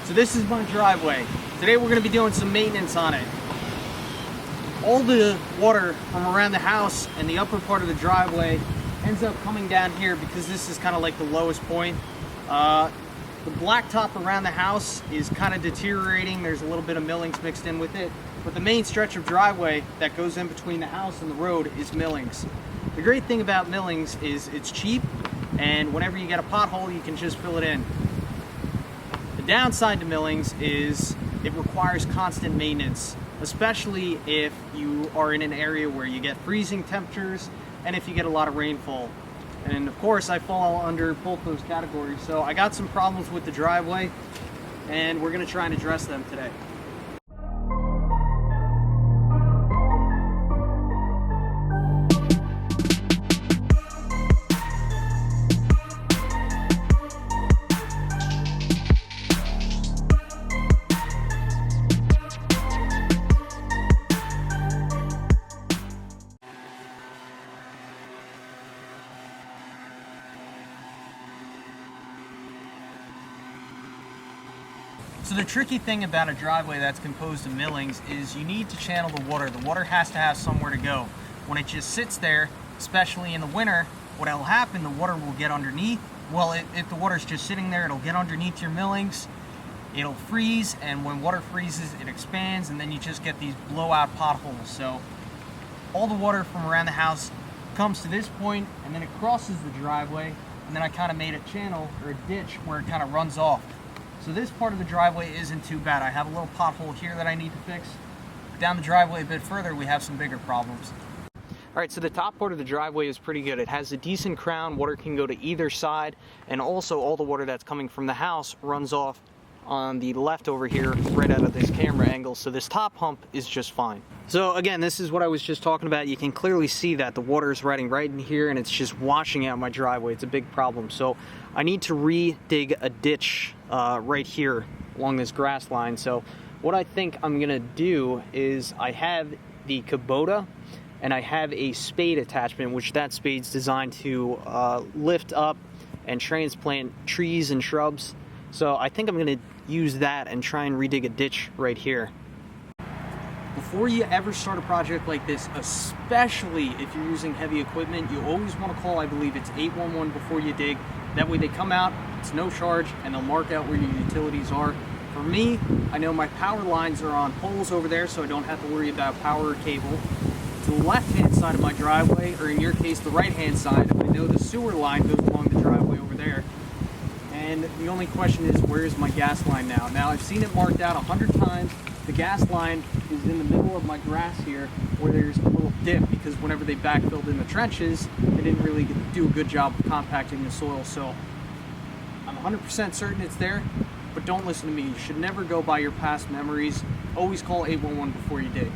So this is my driveway. Today we're going to be doing some maintenance on it. All the water from around the house and the upper part of the driveway ends up coming down here because this is kind of like the lowest point. The blacktop around the house is kind of deteriorating. There's a little bit of millings mixed in with it. But the main stretch of driveway that goes in between the house and the road is millings. The great thing about millings is it's cheap, and whenever you get a pothole, you can just fill it in. The downside to millings is it requires constant maintenance, especially if you are in an area where you get freezing temperatures and if you get a lot of rainfall. And of course, I fall under both those categories. So I got some problems with the driveway, and we're going to try and address them today. So the tricky thing about a driveway that's composed of millings is you need to channel the water. The water has to have somewhere to go. When it just sits there, especially in the winter, what'll happen, the water will get underneath. Well, if the water's just sitting there, it'll get underneath your millings, it'll freeze, and when water freezes, it expands, and then you just get these blowout potholes. So all the water from around the house comes to this point, and then it crosses the driveway, and then I kind of made a channel or a ditch where it kind of runs off. So this part of the driveway isn't too bad. I have a little pothole here that I need to fix. Down the driveway a bit further, we have some bigger problems. All right, so the top part of the driveway is pretty good. It has a decent crown. Water can go to either side, and also all the water that's coming from the house runs off on the left over here, right out of this camera angle. So this top hump is just fine. So again, this is what I was just talking about. You can clearly see that the water is riding right in here, and it's just washing out my driveway. It's a big problem. So I need to re-dig a ditch right here along this grass line. So what I think I'm gonna do is I have the Kubota and I have a spade attachment, which that spade's designed to lift up and transplant trees and shrubs. So I think I'm gonna use that and try and redig a ditch right here. Before you ever start a project like this, especially if you're using heavy equipment, you always want to call, I believe it's 811 before you dig. That way they come out, it's no charge, and they'll mark out where your utilities are. For me, I know my power lines are on poles over there, so I don't have to worry about power or cable. To the left-hand side of my driveway, or in your case, the right-hand side, I know the sewer line goes along the driveway over there. And the only question is, where is my gas line now? Now, I've seen it marked out 100 times. The gas line is in the middle of my grass here, where there's a little dip, because whenever they backfilled in the trenches, they didn't really do a good job of compacting the soil. So I'm 100% certain it's there, but don't listen to me. You should never go by your past memories. Always call 811 before you dig.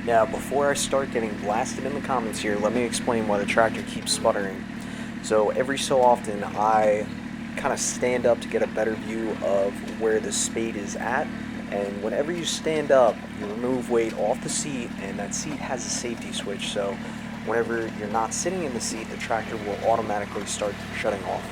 Now, before I start getting blasted in the comments here, let me explain why the tractor keeps sputtering. So every so often I kind of stand up to get a better view of where the spade is at, and whenever you stand up, you remove weight off the seat, and that seat has a safety switch, so whenever you're not sitting in the seat, the tractor will automatically start shutting off.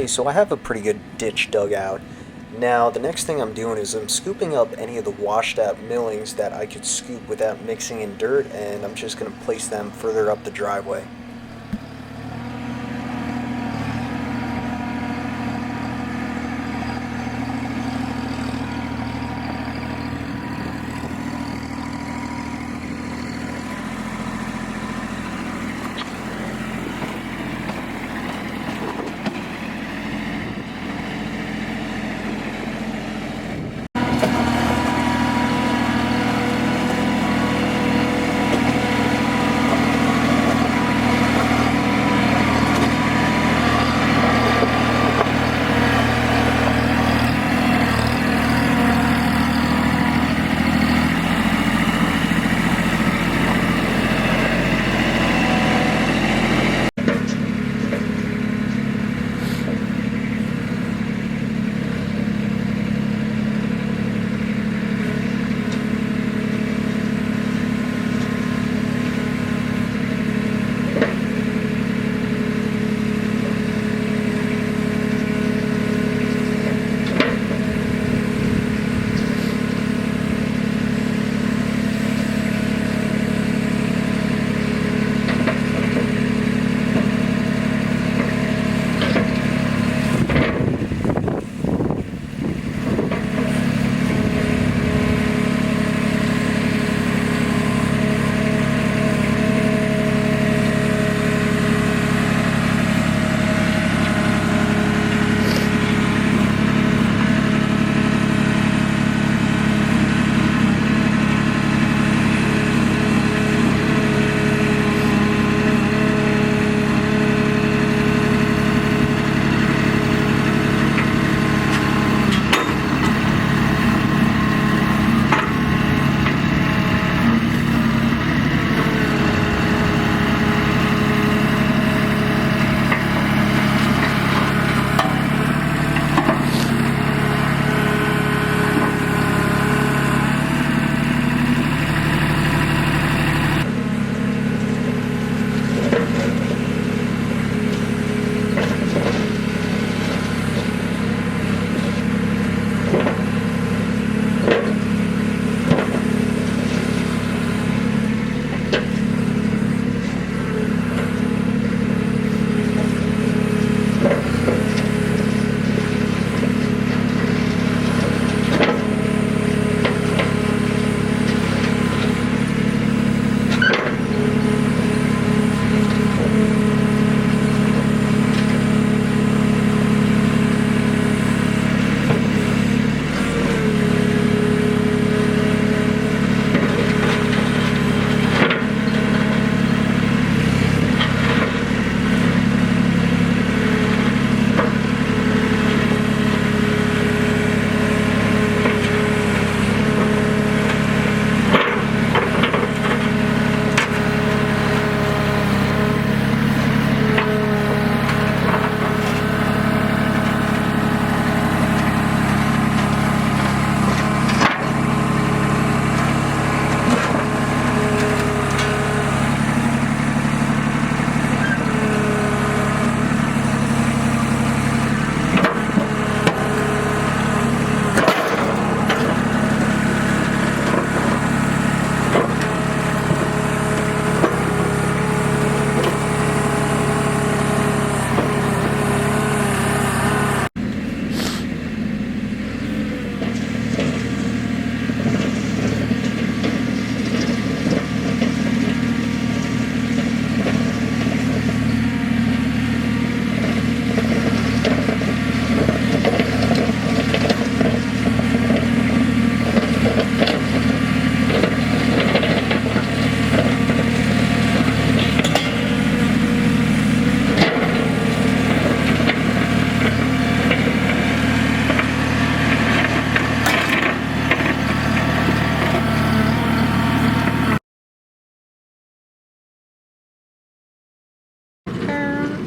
Okay, so I have a pretty good ditch dug out. Now, the next thing I'm doing is I'm scooping up any of the washed out millings that I could scoop without mixing in dirt, and I'm just going to place them further up the driveway.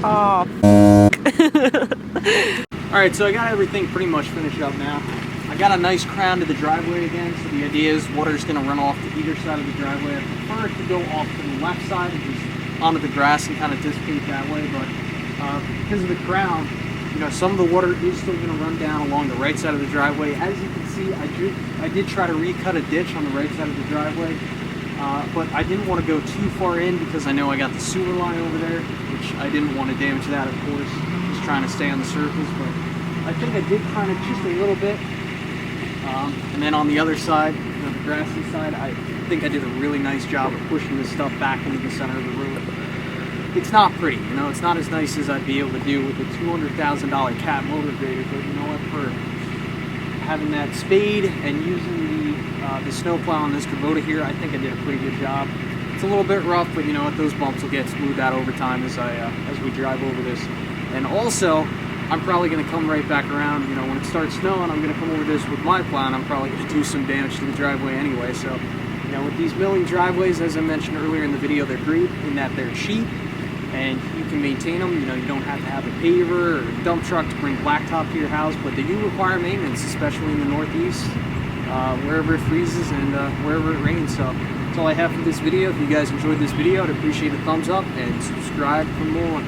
Oh, Alright, so I got everything pretty much finished up now. I got a nice crown to the driveway again, so the idea is water's going to run off to either side of the driveway. I prefer it to go off to the left side and just onto the grass and kind of dissipate that way, but because of the crown, You know, some of the water is still going to run down along the right side of the driveway. As you can see, I did try to recut a ditch on the right side of the driveway, but I didn't want to go too far in because I know I got the sewer line over there, which I didn't want to damage that, of course, just trying to stay on the surface, but I think I did kind of just a little bit. And then on the other side, you know, the grassy side, I think I did a really nice job of pushing this stuff back into the center of the road. It's not pretty, you know, it's not as nice as I'd be able to do with the $200,000 cat motor grader, but you know what, for having that spade and using the snowplow on this Kubota here, I think I did a pretty good job. It's a little bit rough, but you know what, those bumps will get smoothed out over time as we drive over this. And also, I'm probably going to come right back around, you know, when it starts snowing, I'm going to come over this with my plow, and I'm probably going to do some damage to the driveway anyway. So, you know, with these milling driveways, as I mentioned earlier in the video, they're great in that they're cheap, and you can maintain them. You know, you don't have to have a paver or a dump truck to bring blacktop to your house, but they do require maintenance, especially in the Northeast, wherever it freezes and wherever it rains. So that's all I have for this video. If you guys enjoyed this video, I'd appreciate a thumbs up and subscribe for more.